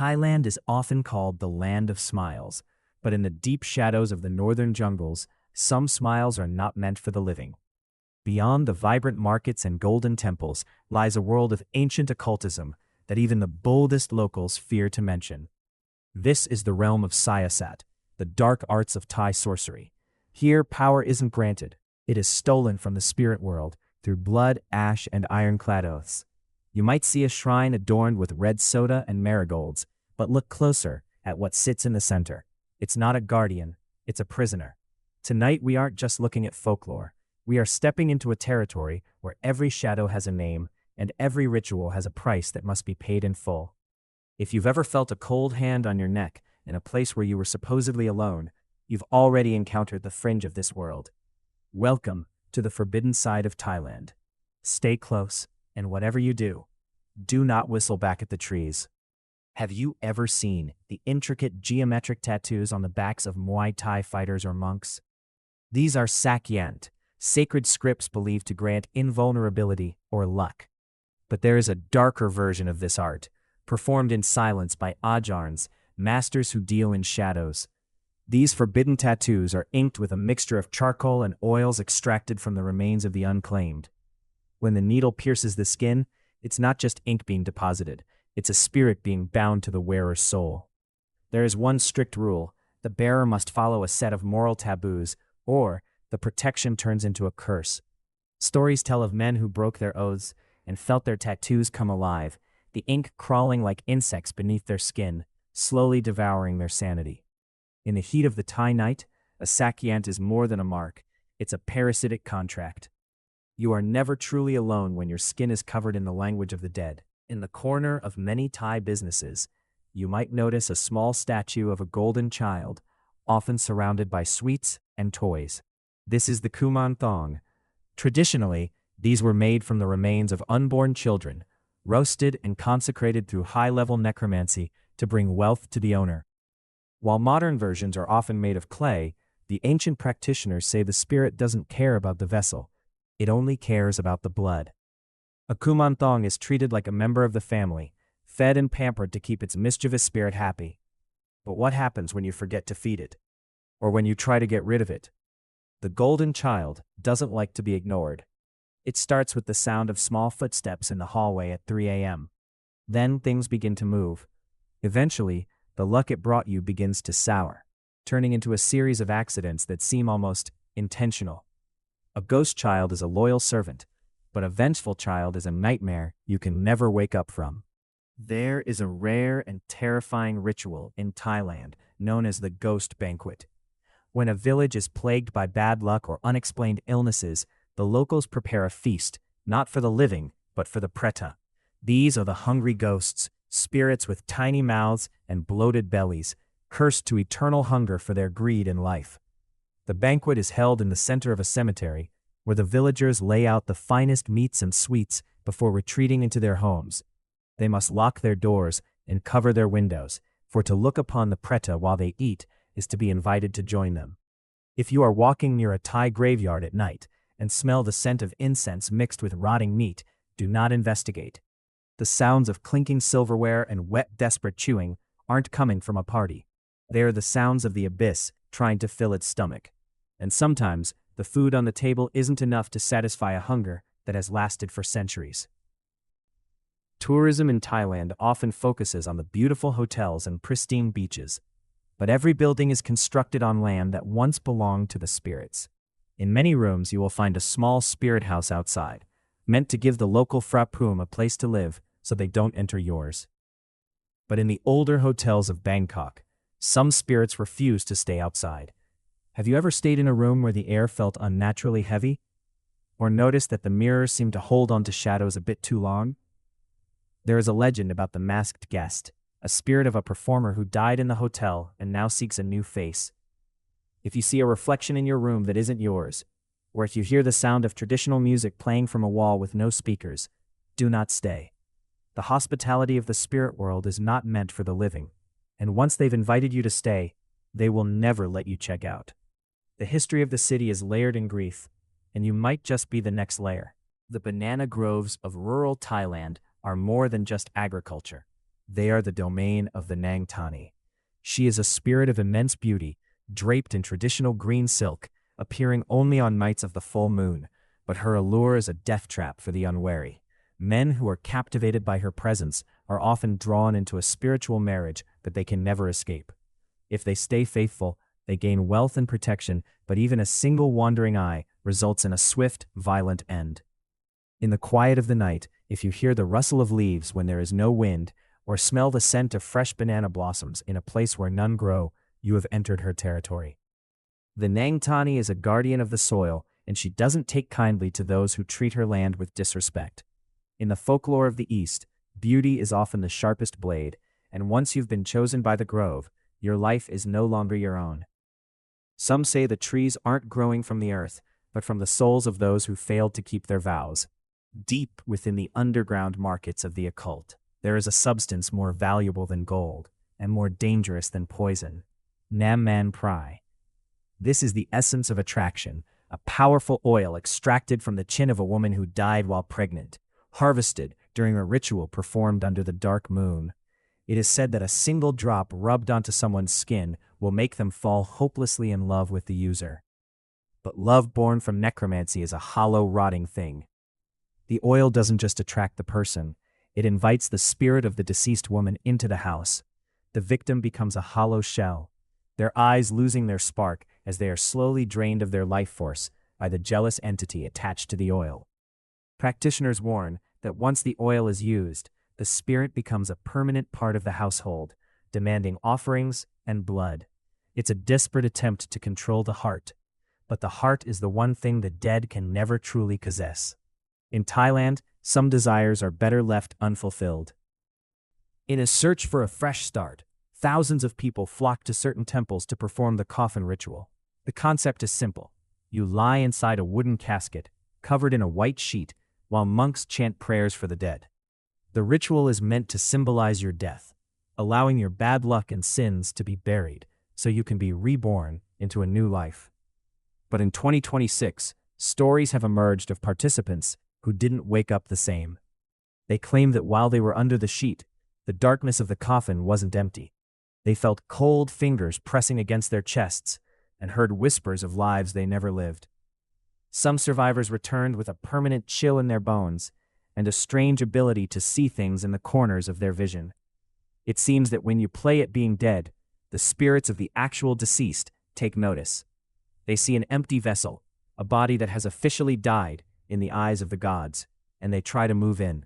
Thailand is often called the land of smiles, but in the deep shadows of the northern jungles, some smiles are not meant for the living. Beyond the vibrant markets and golden temples lies a world of ancient occultism that even the boldest locals fear to mention. This is the realm of Siasat, the dark arts of Thai sorcery. Here, power isn't granted. It is stolen from the spirit world through blood, ash, and ironclad oaths. You might see a shrine adorned with red soda and marigolds, but look closer at what sits in the center. It's not a guardian, it's a prisoner. Tonight we aren't just looking at folklore. We are stepping into a territory where every shadow has a name and every ritual has a price that must be paid in full. If you've ever felt a cold hand on your neck in a place where you were supposedly alone, you've already encountered the fringe of this world. Welcome to the forbidden side of Thailand. Stay close, and whatever you do, do not whistle back at the trees. Have you ever seen the intricate geometric tattoos on the backs of Muay Thai fighters or monks? These are Sak Yant, sacred scripts believed to grant invulnerability or luck. But there is a darker version of this art, performed in silence by Ajarns, masters who deal in shadows. These forbidden tattoos are inked with a mixture of charcoal and oils extracted from the remains of the unclaimed. When the needle pierces the skin, it's not just ink being deposited, it's a spirit being bound to the wearer's soul. There is one strict rule: the bearer must follow a set of moral taboos, or the protection turns into a curse. Stories tell of men who broke their oaths and felt their tattoos come alive, the ink crawling like insects beneath their skin, slowly devouring their sanity. In the heat of the Thai night, a Sak Yant is more than a mark, it's a parasitic contract. You are never truly alone when your skin is covered in the language of the dead. In the corner of many Thai businesses, you might notice a small statue of a golden child, often surrounded by sweets and toys. This is the Kuman Thong. Traditionally, these were made from the remains of unborn children, roasted and consecrated through high-level necromancy to bring wealth to the owner. While modern versions are often made of clay, the ancient practitioners say the spirit doesn't care about the vessel. It only cares about the blood. A Kuman Thong is treated like a member of the family, fed and pampered to keep its mischievous spirit happy. But what happens when you forget to feed it? Or when you try to get rid of it? The golden child doesn't like to be ignored. It starts with the sound of small footsteps in the hallway at 3 a.m. Then things begin to move. Eventually, the luck it brought you begins to sour, turning into a series of accidents that seem almost intentional. A ghost child is a loyal servant, but a vengeful child is a nightmare you can never wake up from. There is a rare and terrifying ritual in Thailand known as the Ghost Banquet. When a village is plagued by bad luck or unexplained illnesses, the locals prepare a feast, not for the living, but for the preta. These are the hungry ghosts, spirits with tiny mouths and bloated bellies, cursed to eternal hunger for their greed in life. The banquet is held in the center of a cemetery, where the villagers lay out the finest meats and sweets before retreating into their homes. They must lock their doors and cover their windows, for to look upon the preta while they eat is to be invited to join them. If you are walking near a Thai graveyard at night and smell the scent of incense mixed with rotting meat, do not investigate. The sounds of clinking silverware and wet, desperate chewing aren't coming from a party. They are the sounds of the abyss trying to fill its stomach. And sometimes, the food on the table isn't enough to satisfy a hunger that has lasted for centuries. Tourism in Thailand often focuses on the beautiful hotels and pristine beaches, but every building is constructed on land that once belonged to the spirits. In many rooms you will find a small spirit house outside, meant to give the local frapum a place to live so they don't enter yours. But in the older hotels of Bangkok, some spirits refuse to stay outside. Have you ever stayed in a room where the air felt unnaturally heavy? Or noticed that the mirrors seemed to hold onto shadows a bit too long? There is a legend about the masked guest, a spirit of a performer who died in the hotel and now seeks a new face. If you see a reflection in your room that isn't yours, or if you hear the sound of traditional music playing from a wall with no speakers, do not stay. The hospitality of the spirit world is not meant for the living, and once they've invited you to stay, they will never let you check out. The history of the city is layered in grief, and you might just be the next layer. The banana groves of rural Thailand are more than just agriculture. They are the domain of the Nang Tani. She is a spirit of immense beauty, draped in traditional green silk, appearing only on nights of the full moon, but her allure is a death trap for the unwary. Men who are captivated by her presence are often drawn into a spiritual marriage that they can never escape. If they stay faithful, they gain wealth and protection, but even a single wandering eye results in a swift, violent end. In the quiet of the night, if you hear the rustle of leaves when there is no wind, or smell the scent of fresh banana blossoms in a place where none grow, you have entered her territory. The Nang Tani is a guardian of the soil, and she doesn't take kindly to those who treat her land with disrespect. In the folklore of the East, beauty is often the sharpest blade, and once you've been chosen by the grove, your life is no longer your own. Some say the trees aren't growing from the earth, but from the souls of those who failed to keep their vows. Deep within the underground markets of the occult, there is a substance more valuable than gold, and more dangerous than poison: Nam Man Prai. This is the essence of attraction, a powerful oil extracted from the chin of a woman who died while pregnant, harvested during a ritual performed under the dark moon. It is said that a single drop rubbed onto someone's skin will make them fall hopelessly in love with the user. But love born from necromancy is a hollow, rotting thing. The oil doesn't just attract the person, it invites the spirit of the deceased woman into the house. The victim becomes a hollow shell, their eyes losing their spark as they are slowly drained of their life force by the jealous entity attached to the oil. Practitioners warn that once the oil is used, the spirit becomes a permanent part of the household, demanding offerings and blood. It's a desperate attempt to control the heart, but the heart is the one thing the dead can never truly possess. In Thailand, some desires are better left unfulfilled. In a search for a fresh start, thousands of people flock to certain temples to perform the coffin ritual. The concept is simple. You lie inside a wooden casket, covered in a white sheet, while monks chant prayers for the dead. The ritual is meant to symbolize your death, allowing your bad luck and sins to be buried, so you can be reborn into a new life. But in 2026, stories have emerged of participants who didn't wake up the same. They claim that while they were under the sheet, the darkness of the coffin wasn't empty. They felt cold fingers pressing against their chests and heard whispers of lives they never lived. Some survivors returned with a permanent chill in their bones and a strange ability to see things in the corners of their vision. It seems that when you play at being dead, the spirits of the actual deceased take notice. They see an empty vessel, a body that has officially died in the eyes of the gods, and they try to move in.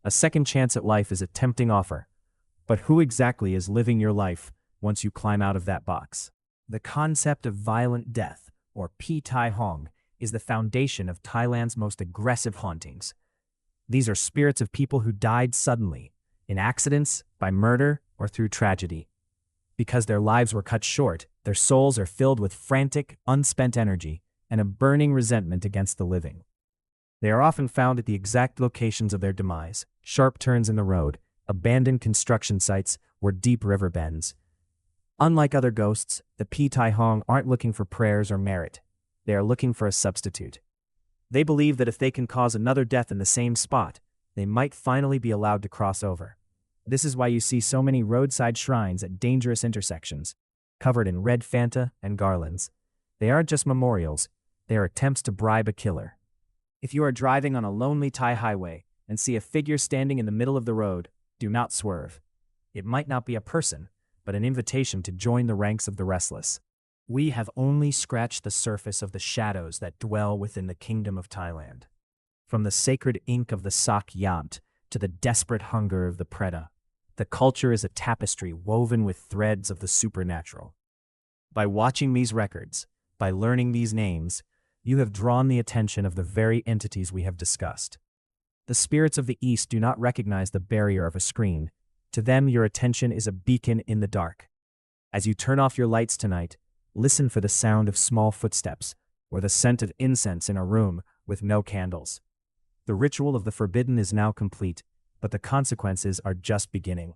A second chance at life is a tempting offer. But who exactly is living your life once you climb out of that box? The concept of violent death, or Pi Tai Hong, is the foundation of Thailand's most aggressive hauntings. These are spirits of people who died suddenly, in accidents, by murder, or through tragedy. Because their lives were cut short, their souls are filled with frantic, unspent energy and a burning resentment against the living. They are often found at the exact locations of their demise: sharp turns in the road, abandoned construction sites, or deep river bends. Unlike other ghosts, the Pi Tai Hong aren't looking for prayers or merit. They are looking for a substitute. They believe that if they can cause another death in the same spot, they might finally be allowed to cross over. This is why you see so many roadside shrines at dangerous intersections, covered in red Fanta and garlands. They aren't just memorials, they are attempts to bribe a killer. If you are driving on a lonely Thai highway and see a figure standing in the middle of the road, do not swerve. It might not be a person, but an invitation to join the ranks of the restless. We have only scratched the surface of the shadows that dwell within the kingdom of Thailand. From the sacred ink of the Sak Yant to the desperate hunger of the Preda, the culture is a tapestry woven with threads of the supernatural. By watching these records, by learning these names, you have drawn the attention of the very entities we have discussed. The spirits of the East do not recognize the barrier of a screen. To them, your attention is a beacon in the dark. As you turn off your lights tonight, listen for the sound of small footsteps or the scent of incense in a room with no candles. The ritual of the forbidden is now complete, but the consequences are just beginning.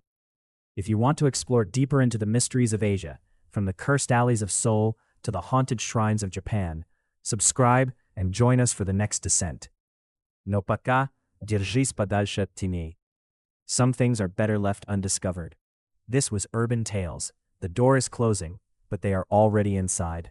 If you want to explore deeper into the mysteries of Asia, from the cursed alleys of Seoul to the haunted shrines of Japan, subscribe and join us for the next descent. No пока, держись подальше от теней. Some things are better left undiscovered. This was Urban Tales. The door is closing, but they are already inside.